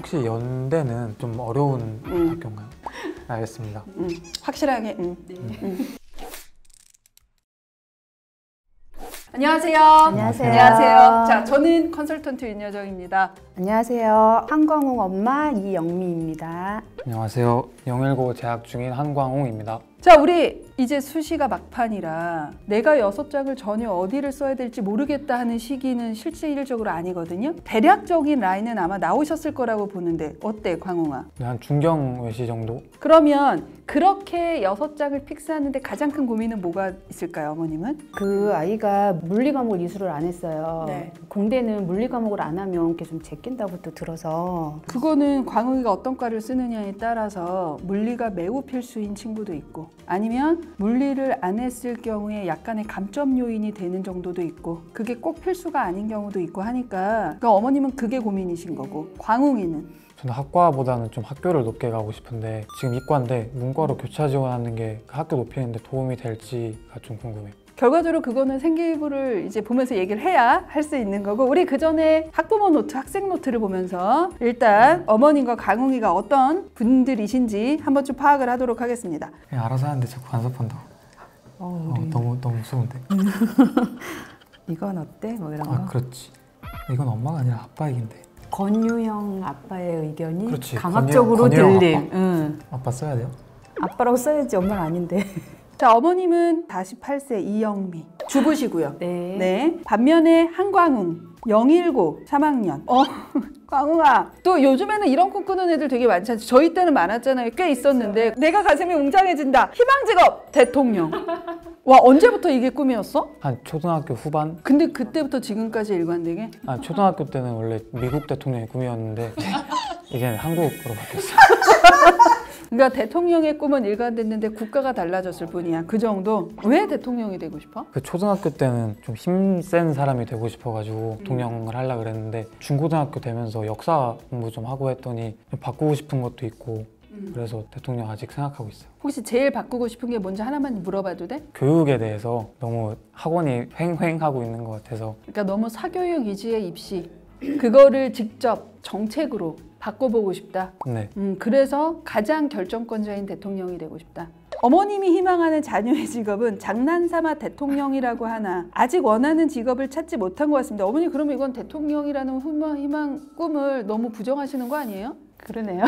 혹시 연대는 좀 어려운 학교인가요? 알겠습니다. 확실하게. 안녕하세요. 안녕하세요. 안녕하세요. 자, 저는 컨설턴트 윤여정입니다. 안녕하세요. 한광홍 엄마 이영미입니다. 안녕하세요. 영일고 재학 중인 한광홍입니다. 자, 우리 이제 수시가 막판이라 내가 6장을 전혀 어디를 써야 될지 모르겠다 하는 시기는 실질적으로 아니거든요. 대략적인 라인은 아마 나오셨을 거라고 보는데 어때, 광홍아? 한 중경 외시 정도? 그러면 그렇게 6장을 픽스하는데 가장 큰 고민은 뭐가 있을까요, 어머님은? 그 아이가 물리 과목을 이수를 안 했어요. 네. 공대는 물리 과목을 안 하면 이렇게 좀 제낀다고 또 들어서. 그거는 광웅이가 어떤 과를 쓰느냐에 따라서 물리가 매우 필수인 친구도 있고 아니면 물리를 안 했을 경우에 약간의 감점 요인이 되는 정도도 있고 그게 꼭 필수가 아닌 경우도 있고 하니까 그러니까 어머님은 그게 고민이신 거고 광웅이는? 저는 학과보다는 좀 학교를 높게 가고 싶은데 지금 이과인데 문과로 교차 지원하는 게 학교 높이는 데 도움이 될지가 좀 궁금해요. 결과적으로 그거는 생기부를 이제 보면서 얘기를 해야 할 수 있는 거고 우리 그 전에 학부모 노트, 학생 노트를 보면서 일단 어머님과 강웅이가 어떤 분들이신지 한번 좀 파악을 하도록 하겠습니다. 그냥 알아서 하는데 자꾸 간섭한다고. 너무 무서운데. 이건 어때? 뭐 이런 거. 아, 그렇지. 이건 엄마가 아니라 아빠 얘긴데. 권유형 아빠의 의견이 그렇지, 강압적으로 권유형 들림. 아빠. 아빠 써야 돼요? 아빠라고 써야지 엄마가 아닌데. 자, 어머님은 48세 이영미 주부시고요. 네. 네. 반면에 한광웅 영일고 3학년. 광웅아, 또 요즘에는 이런 꿈 꾸는 애들 되게 많지 않죠? 저희 때는 많았잖아요. 꽤 있었는데 내가 가슴이 웅장해진다. 희망 직업 대통령. 와, 언제부터 이게 꿈이었어? 한 초등학교 후반? 근데 그때부터 지금까지 일관되게? 아, 초등학교 때는 원래 미국 대통령이 꿈이었는데 이제 한국으로 바뀌었어요. 그러니까 대통령의 꿈은 일관됐는데 국가가 달라졌을 뿐이야. 그 정도. 왜 대통령이 되고 싶어? 그 초등학교 때는 좀 힘센 사람이 되고 싶어가지고 대통령을 하려고 그랬는데 중고등학교 되면서 역사 공부 좀 하고 했더니 좀 바꾸고 싶은 것도 있고 그래서 대통령 아직 생각하고 있어요. 혹시 제일 바꾸고 싶은 게 뭔지 하나만 물어봐도 돼? 교육에 대해서 너무 학원이 횡행하고 있는 것 같아서. 그러니까 너무 사교육 위주의 입시 그거를 직접 정책으로 바꿔보고 싶다. 네. 그래서 가장 결정권자인 대통령이 되고 싶다. 어머님이 희망하는 자녀의 직업은 장난삼아 대통령이라고 하나 아직 원하는 직업을 찾지 못한 것 같습니다. 어머니 그러면 이건 대통령이라는 희망 꿈을 너무 부정하시는 거 아니에요? 그러네요.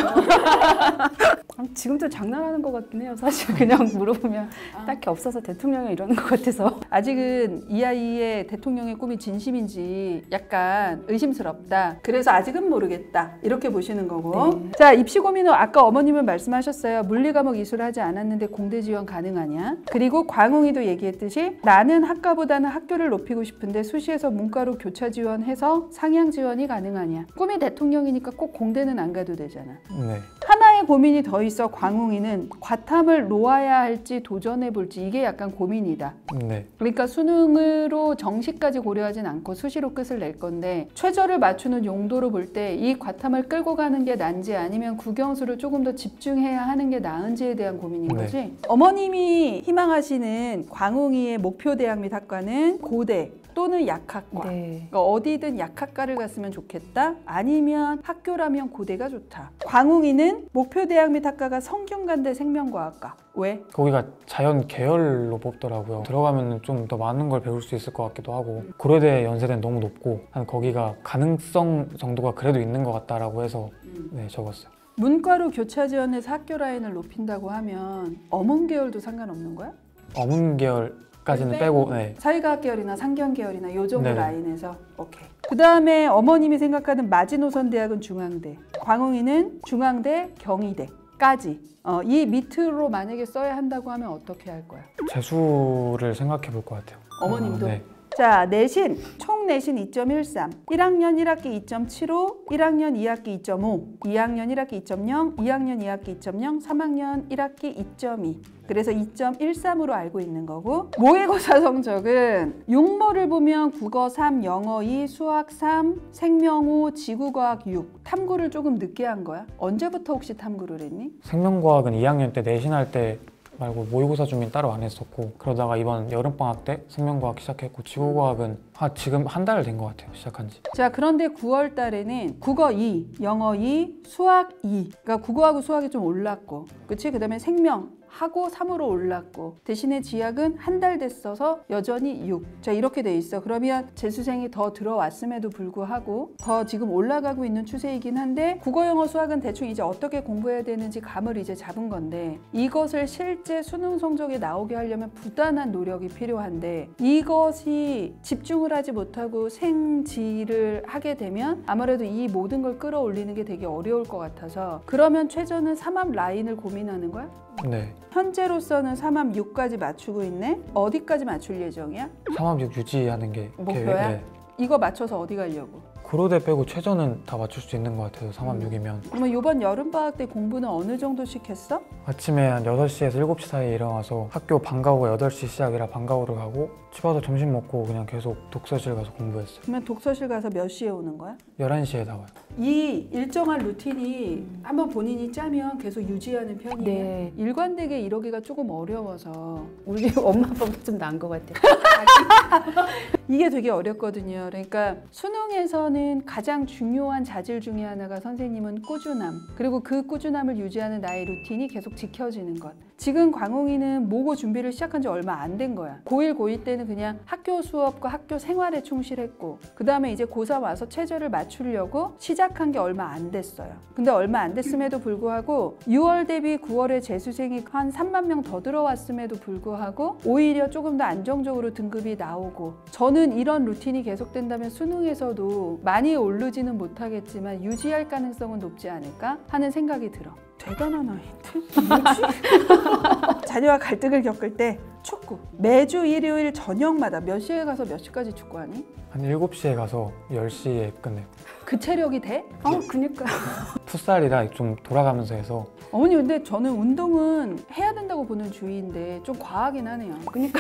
지금도 장난하는 것 같긴 해요. 사실 그냥 물어보면 딱히 없어서 대통령이 이러는 것 같아서. 아직은 이 아이의 대통령의 꿈이 진심인지 약간 의심스럽다. 그래서 아직은 모르겠다. 이렇게 보시는 거고. 네. 자, 입시 고민은 아까 어머님은 말씀하셨어요. 물리 과목 이수를 하지 않았는데 공대 지원 가능하냐? 그리고 광웅이도 얘기했듯이 나는 학과보다는 학교를 높이고 싶은데 수시에서 문과로 교차 지원해서 상향 지원이 가능하냐? 꿈이 대통령이니까 꼭 공대는 안 가도 되잖아. 네. 하나의 고민이 더 있어. 광웅이는 과탐을 놓아야 할지 도전해볼지 이게 약간 고민이다. 네. 그러니까 수능으로 정시까지 고려하진 않고 수시로 끝을 낼 건데 최저를 맞추는 용도로 볼 때 이 과탐을 끌고 가는 게 난지 아니면 국영수를 조금 더 집중해야 하는 게 나은지에 대한 고민인 네. 거지. 어머님이 희망하시는 광웅이의 목표 대학 및 학과는 고대 또는 약학과. 네. 그러니까 어디든 약학과를 갔으면 좋겠다. 아니면 학교라면 고대가 좋다. 광웅이는 목표 대학 및 학과가 성균관대 생명과학과. 왜? 거기가 자연 계열로 뽑더라고요. 들어가면 좀 더 많은 걸 배울 수 있을 것 같기도 하고 고려대 연세대는 너무 높고 한 거기가 가능성 정도가 그래도 있는 것 같다라고 해서 네, 적었어요. 문과로 교차 지원해서 학교 라인을 높인다고 하면 어문 계열도 상관없는 거야? 어문 계열까지는 빼고 네. 사회과학 계열이나 상경 계열이나 요 정도 네네. 라인에서 오케이. 그 다음에 어머님이 생각하는 마지노선 대학은 중앙대, 광웅이는 중앙대, 경희대까지. 이 밑으로 만약에 써야 한다고 하면 어떻게 할 거야? 재수를 생각해 볼 것 같아요. 어머님도? 네. 자, 내신, 총 내신 2.13, 1학년 1학기 2.75, 1학년 2학기 2.5, 2학년 1학기 2.0, 2학년 2학기 2.0, 3학년 1학기 2.2. 그래서 2.13으로 알고 있는 거고 모의고사 성적은 육모를 보면 국어 3, 영어 2, 수학 3, 생명 5, 지구과학 6. 탐구를 조금 늦게 한 거야? 언제부터 혹시 탐구를 했니? 생명과학은 2학년 때 내신할 때 말고 모의고사 준비는 따로 안 했었고 그러다가 이번 여름방학 때 생명과학 시작했고 지구과학은 지금 한 달 된 것 같아요. 시작한 지. 자, 그런데 9월 달에는 국어 2, 영어 2, 수학 2. 그러니까 국어하고 수학이 좀 올랐고, 그치? 그 다음에 생명 하고 3으로 올랐고, 대신에 지학은 한 달 됐어서 여전히 6. 자, 이렇게 돼 있어. 그러면 재수생이 더 들어왔음에도 불구하고 더 지금 올라가고 있는 추세이긴 한데, 국어, 영어, 수학은 대충 이제 어떻게 공부해야 되는지 감을 이제 잡은 건데, 이것을 실제 수능 성적에 나오게 하려면 부단한 노력이 필요한데, 이것이 집중을 하지 못하고 생지를 하게 되면 아무래도 이 모든 걸 끌어올리는 게 되게 어려울 것 같아서, 그러면 최저는 3합 라인을 고민하는 거야? 네. 현재로서는 3합 6까지 맞추고 있네? 어디까지 맞출 예정이야? 3합 6 유지하는 게 목표야? 네. 이거 맞춰서 어디 가려고? 고려대 빼고 최저는 다 맞출 수 있는 것 같아요. 3합 6이면. 그러면 이번 여름방학 때 공부는 어느 정도씩 했어? 아침에 한 8시에서 7시 사이에 일어나서 학교 방과후가 8시 시작이라 방과후를 가고 집 와서 점심 먹고 그냥 계속 독서실 가서 공부했어요. 그러면 독서실 가서 몇 시에 오는 거야? 11시에 나와요. 이 일정한 루틴이 한번 본인이 짜면 계속 유지하는 편이에요? 네. 일관되게 이러기가 조금 어려워서 우리 엄마 아빠보다 좀 나은 것 같아요. 이게 되게 어렵거든요. 그러니까 수능에서는 가장 중요한 자질 중에 하나가 선생님은 꾸준함, 그리고 그 꾸준함을 유지하는 나의 루틴이 계속 지켜지는 것. 지금 광웅이는 모고 준비를 시작한 지 얼마 안 된 거야. 고1, 고2 때는 그냥 학교 수업과 학교 생활에 충실했고, 그 다음에 이제 고3 와서 체제를 맞추려고 시작한 게 얼마 안 됐어요. 근데 얼마 안 됐음에도 불구하고 6월 대비 9월에 재수생이 한 3만 명 더 들어왔음에도 불구하고 오히려 조금 더 안정적으로 등급이 나오고, 저는 이런 루틴이 계속된다면 수능에서도 많이 오르지는 못하겠지만 유지할 가능성은 높지 않을까 하는 생각이 들어. 대단한 아이인데? 뭐지? 자녀와 갈등을 겪을 때 축구. 매주 일요일 저녁마다 몇 시에 가서 몇 시까지 축구하니? 한 7시에 가서 10시에 끝내요. 그 체력이 돼? 그니까. 풋살이라 좀 돌아가면서 해서. 어머니, 근데 저는 운동은 해야 된다고 보는 주의인데 좀 과하긴 하네요. 그니까.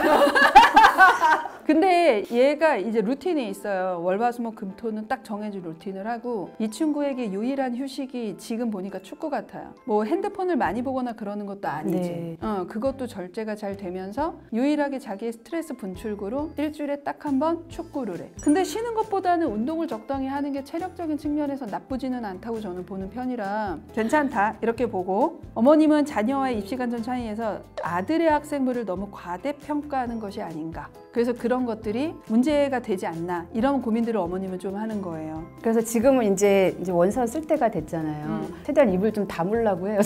근데 얘가 이제 루틴이 있어요. 월화수목금토는 딱 정해진 루틴을 하고, 이 친구에게 유일한 휴식이 지금 보니까 축구 같아요. 뭐 핸드폰을 많이 보거나 그러는 것도 아니지. 네. 그것도 절제가 잘 되면서 유일하게 자기의 스트레스 분출구로 일주일에 딱 한 번 축구를 해. 근데 쉬는 것보다는 운동을 적당히 하는 게 체력적인 측면에서 나쁘지는 않다고 저는 보는 편이라 괜찮다 이렇게 보고, 어머님은 자녀와의 입시관점 차이에서 아들의 학생부를 너무 과대평가하는 것이 아닌가, 그래서 그런 것들이 문제가 되지 않나, 이런 고민들을 어머님은 좀 하는 거예요. 그래서 지금은 이제 원서 쓸 때가 됐잖아요. 최대한 입을 좀 다물라고 해요.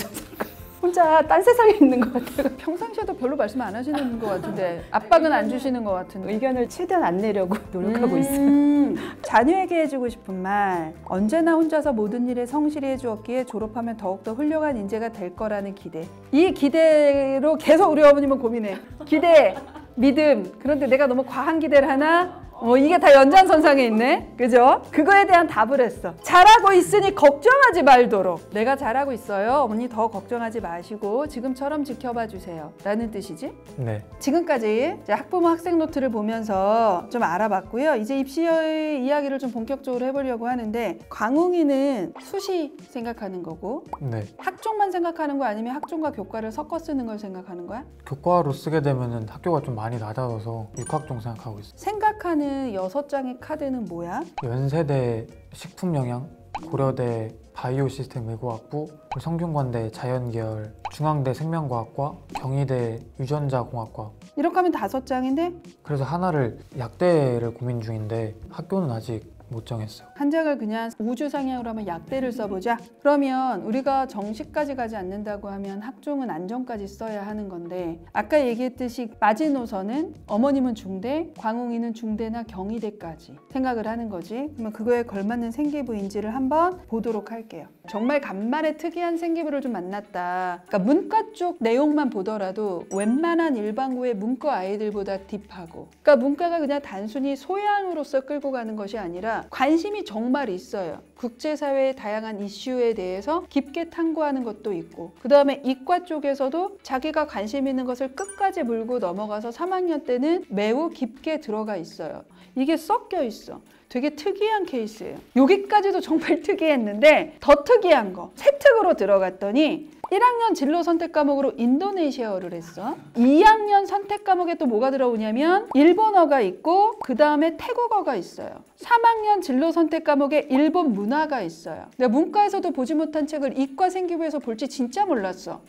혼자 딴 세상에 있는 것 같아요. 평상시에도 별로 말씀 안 하시는 것 같은데 압박은 안 주시는 것 같은데. 의견을 최대한 안 내려고 노력하고 있어요. 자녀에게 해주고 싶은 말. 언제나 혼자서 모든 일에 성실히 해주었기에 졸업하면 더욱더 훌륭한 인재가 될 거라는 기대. 이 기대로 계속 우리 어머님은 고민해. 기대, 믿음. 그런데 내가 너무 과한 기대를 하나? 이게 다 연장선상에 있네. 그죠? 그거에 대한 답을 했어. 잘하고 있으니 걱정하지 말도록. 내가 잘하고 있어요. 어머니 더 걱정하지 마시고 지금처럼 지켜봐 주세요. 라는 뜻이지? 네. 지금까지 이제 학부모 학생 노트를 보면서 좀 알아봤고요. 이제 입시의 이야기를 좀 본격적으로 해보려고 하는데, 광웅이는 수시 생각하는 거고, 네. 학종만 생각하는 거 아니면 학종과 교과를 섞어 쓰는 걸 생각하는 거야? 교과로 쓰게 되면은 학교가 좀 많이 낮아져서 6학종 생각하고 있어요. 생각하는 6장의 카드는 뭐야? 연세대 식품영양, 고려대 바이오 시스템 의과학부, 성균관대 자연계열, 중앙대 생명과학과, 경희대 유전자공학과. 이렇게 하면 5장인데 그래서 하나를 약대를 고민 중인데 학교는 아직 못 정했어요. 한 장을 그냥 우주 상향으로 하면 약대를 써보자. 그러면 우리가 정시까지 가지 않는다고 하면 학종은 안정까지 써야 하는 건데, 아까 얘기했듯이 마지노선은 어머님은 중대, 광웅이는 중대나 경희대까지 생각을 하는 거지. 그러면 그거에 걸맞는 생기부인지를 한번 보도록 할게요. 정말 간만에 특이한 생기부를 좀 만났다. 그러니까 문과 쪽 내용만 보더라도 웬만한 일반고의 문과 아이들보다 딥하고, 그러니까 문과가 그냥 단순히 소양으로서 끌고 가는 것이 아니라 관심이 정말 있어요. 국제사회의 다양한 이슈에 대해서 깊게 탐구하는 것도 있고, 그 다음에 이과 쪽에서도 자기가 관심 있는 것을 끝까지 물고 넘어가서 3학년 때는 매우 깊게 들어가 있어요. 이게 섞여 있어. 되게 특이한 케이스예요. 여기까지도 정말 특이했는데 더 특이한 거, 세특으로 들어갔더니 1학년 진로 선택 과목으로 인도네시아어를 했어. 2학년 선택 과목에 또 뭐가 들어오냐면 일본어가 있고 그 다음에 태국어가 있어요. 3학년 진로 선택 과목에 일본 문화가 있어요. 내가 문과에서도 보지 못한 책을 이과 생기부에서 볼지 진짜 몰랐어.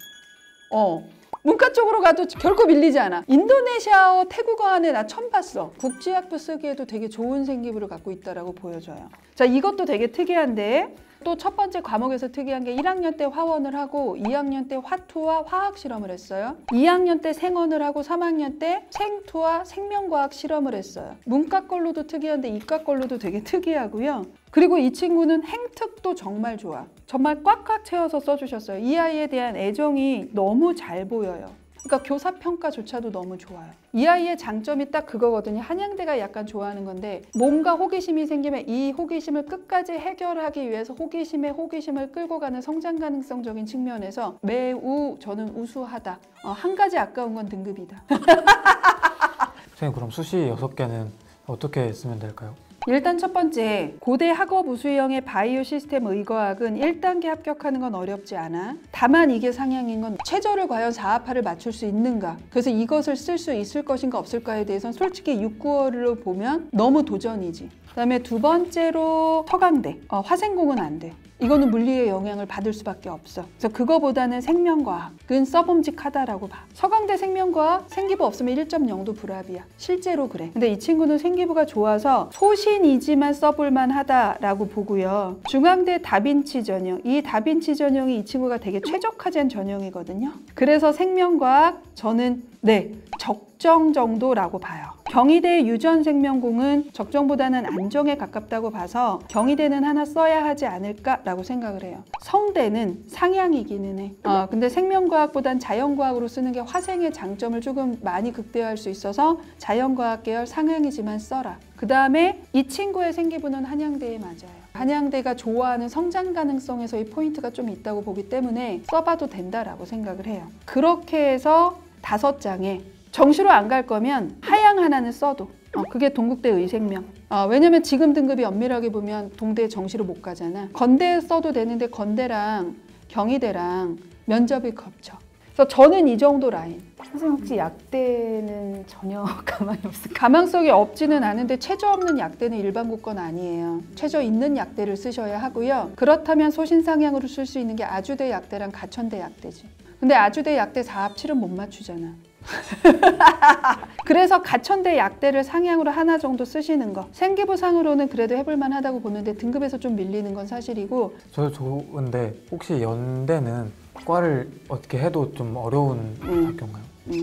문과 쪽으로 가도 결코 밀리지 않아. 인도네시아어, 태국어 안에 나 처음 봤어. 국제학부 쓰기에도 되게 좋은 생기부를 갖고 있다라고 보여져요. 자, 이것도 되게 특이한데 또 첫 번째 과목에서 특이한 게 1학년 때 화원을 하고 2학년 때 화투와 화학 실험을 했어요. 2학년 때 생원을 하고 3학년 때 생투와 생명과학 실험을 했어요. 문과 걸로도 특이한데 이과 걸로도 되게 특이하고요. 그리고 이 친구는 행특도 정말 좋아. 정말 꽉꽉 채워서 써주셨어요. 이 아이에 대한 애정이 너무 잘 보여요. 그러니까 교사 평가조차도 너무 좋아요. 이 아이의 장점이 딱 그거거든요. 한양대가 약간 좋아하는 건데 뭔가 호기심이 생기면 이 호기심을 끝까지 해결하기 위해서 호기심을 끌고 가는 성장 가능성적인 측면에서 매우 저는 우수하다. 한 가지 아까운 건 등급이다. 선생님 그럼 수시 6개는 어떻게 쓰면 될까요? 일단 첫 번째, 고대 학업 우수형의 바이오 시스템 의과학은 1단계 합격하는 건 어렵지 않아. 다만 이게 상향인 건 최저를 과연 4합화를 맞출 수 있는가. 그래서 이것을 쓸 수 있을 것인가 없을까에 대해서는 솔직히 6, 9월로 보면 너무 도전이지. 그다음에 두 번째로 서강대, 화생공은 안 돼. 이거는 물리의 영향을 받을 수밖에 없어. 그래서 그거보다는 생명과학은 써봄직하다라고 봐. 서강대 생명과학 생기부 없으면 1.0도 불합이야. 실제로 그래. 근데 이 친구는 생기부가 좋아서 소신이지만 써볼만 하다라고 보고요. 중앙대 다빈치 전형. 이 다빈치 전형이 이 친구가 되게 최적화된 전형이거든요. 그래서 생명과학 저는 적정 정도라고 봐요. 경희대 유전생명공은 적정보다는 안정에 가깝다고 봐서 경희대는 하나 써야 하지 않을까라고 생각을 해요. 성대는 상향이기는 해. 근데 생명과학보단 자연과학으로 쓰는 게 화생의 장점을 조금 많이 극대화할 수 있어서 자연과학 계열 상향이지만 써라. 그 다음에 이 친구의 생기부는 한양대에 맞아요. 한양대가 좋아하는 성장 가능성에서의 포인트가 좀 있다고 보기 때문에 써봐도 된다라고 생각을 해요. 그렇게 해서 5장에 정시로 안 갈 거면 하향 하나는 써도 그게 동국대 의생명. 왜냐면 지금 등급이 엄밀하게 보면 동대 정시로 못 가잖아. 건대에 써도 되는데 건대랑 경희대랑 면접이 겹쳐. 그래서 저는 이 정도 라인. 선생님 혹시 약대는 전혀 가망이 없을까요? 가망성이 없지는 않은데 최저 없는 약대는 일반 국건 아니에요. 최저 있는 약대를 쓰셔야 하고요. 그렇다면 소신상향으로 쓸 수 있는 게 아주대 약대랑 가천대 약대지. 근데 아주대 약대 4합 7은 못 맞추잖아. 그래서 가천대 약대를 상향으로 하나 정도 쓰시는 거. 생기부상으로는 그래도 해볼만 하다고 보는데 등급에서 좀 밀리는 건 사실이고. 저 좋은데 혹시 연대는 과를 어떻게 해도 좀 어려운 학교인가요? 네.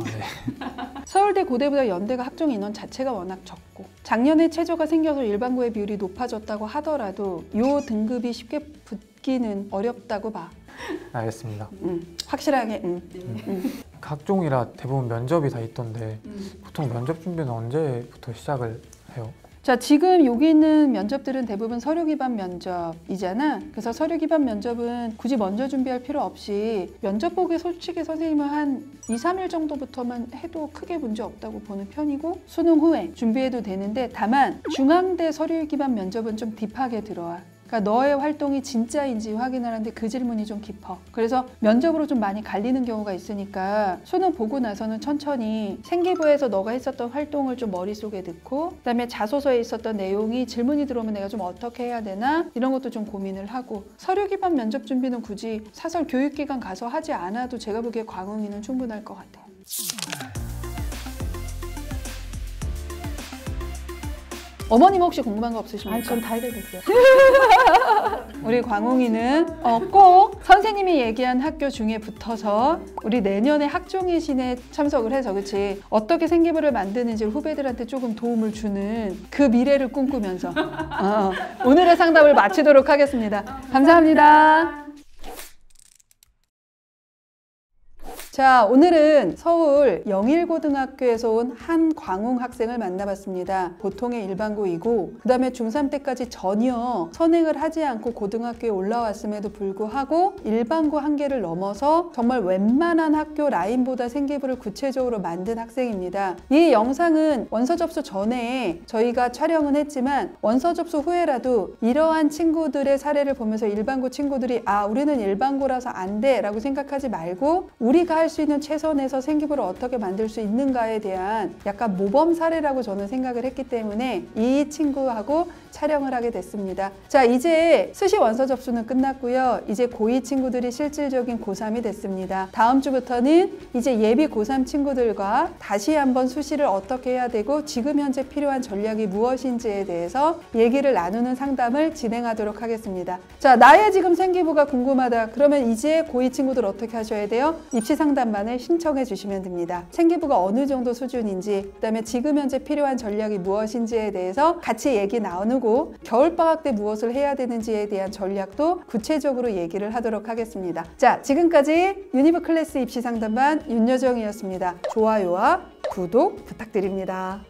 서울대 고대보다 연대가 학종 인원 자체가 워낙 적고 작년에 최저가 생겨서 일반고의 비율이 높아졌다고 하더라도 이 등급이 쉽게 붙기는 어렵다고 봐. 알겠습니다. 확실하게. 학종이라 대부분 면접이 다 있던데 보통 면접 준비는 언제부터 시작을 해요? 자, 지금 여기 있는 면접들은 대부분 서류 기반 면접이잖아. 그래서 서류 기반 면접은 굳이 먼저 준비할 필요 없이 면접 보기 솔직히 선생님은 한 2, 3일 정도부터만 해도 크게 문제 없다고 보는 편이고 수능 후에 준비해도 되는데 다만 중앙대 서류 기반 면접은 좀 딥하게 들어와. 그러니까 너의 활동이 진짜인지 확인하는데 그 질문이 좀 깊어. 그래서 면접으로 좀 많이 갈리는 경우가 있으니까 수능 보고 나서는 천천히 생기부에서 너가 했었던 활동을 좀 머릿속에 넣고 그다음에 자소서에 있었던 내용이 질문이 들어오면 내가 좀 어떻게 해야 되나 이런 것도 좀 고민을 하고 서류 기반 면접 준비는 굳이 사설 교육기관 가서 하지 않아도 제가 보기에 광흥이는 충분할 것 같아요. 어머님 혹시 궁금한 거 없으십니까? 아니, 전 다 해결됐어요. 우리 광웅이는 꼭 선생님이 얘기한 학교 중에 붙어서 우리 내년에 학종의신에 참석을 해서 그치? 어떻게 생기부를 만드는지 후배들한테 조금 도움을 주는 그 미래를 꿈꾸면서 오늘의 상담을 마치도록 하겠습니다. 감사합니다. 자, 오늘은 서울 영일고등학교에서 온 한광웅 학생을 만나봤습니다. 보통의 일반고이고 그 다음에 중3 때까지 전혀 선행을 하지 않고 고등학교에 올라왔음에도 불구하고 일반고 한계를 넘어서 정말 웬만한 학교 라인보다 생기부를 구체적으로 만든 학생입니다. 이 영상은 원서 접수 전에 저희가 촬영은 했지만 원서 접수 후에라도 이러한 친구들의 사례를 보면서 일반고 친구들이 아, 우리는 일반고라서 안 돼 라고 생각하지 말고 우리가 할 수 있는 최선에서 생기부를 어떻게 만들 수 있는가에 대한 약간 모범 사례라고 저는 생각을 했기 때문에 이 친구하고 촬영을 하게 됐습니다. 자, 이제 수시 원서 접수는 끝났고요. 이제 고2 친구들이 실질적인 고3이 됐습니다. 다음 주부터는 이제 예비 고3 친구들과 다시 한번 수시를 어떻게 해야 되고 지금 현재 필요한 전략이 무엇인지에 대해서 얘기를 나누는 상담을 진행하도록 하겠습니다. 자, 나의 지금 생기부가 궁금하다. 그러면 이제 고2 친구들 어떻게 하셔야 돼요? 입시 상담만을 신청해 주시면 됩니다. 생기부가 어느 정도 수준인지, 그다음에 지금 현재 필요한 전략이 무엇인지에 대해서 같이 얘기 나누고 겨울방학 때 무엇을 해야 되는지에 대한 전략도 구체적으로 얘기를 하도록 하겠습니다. 자, 지금까지 유니브 클래스 입시 상담반 윤여정이었습니다. 좋아요와 구독 부탁드립니다.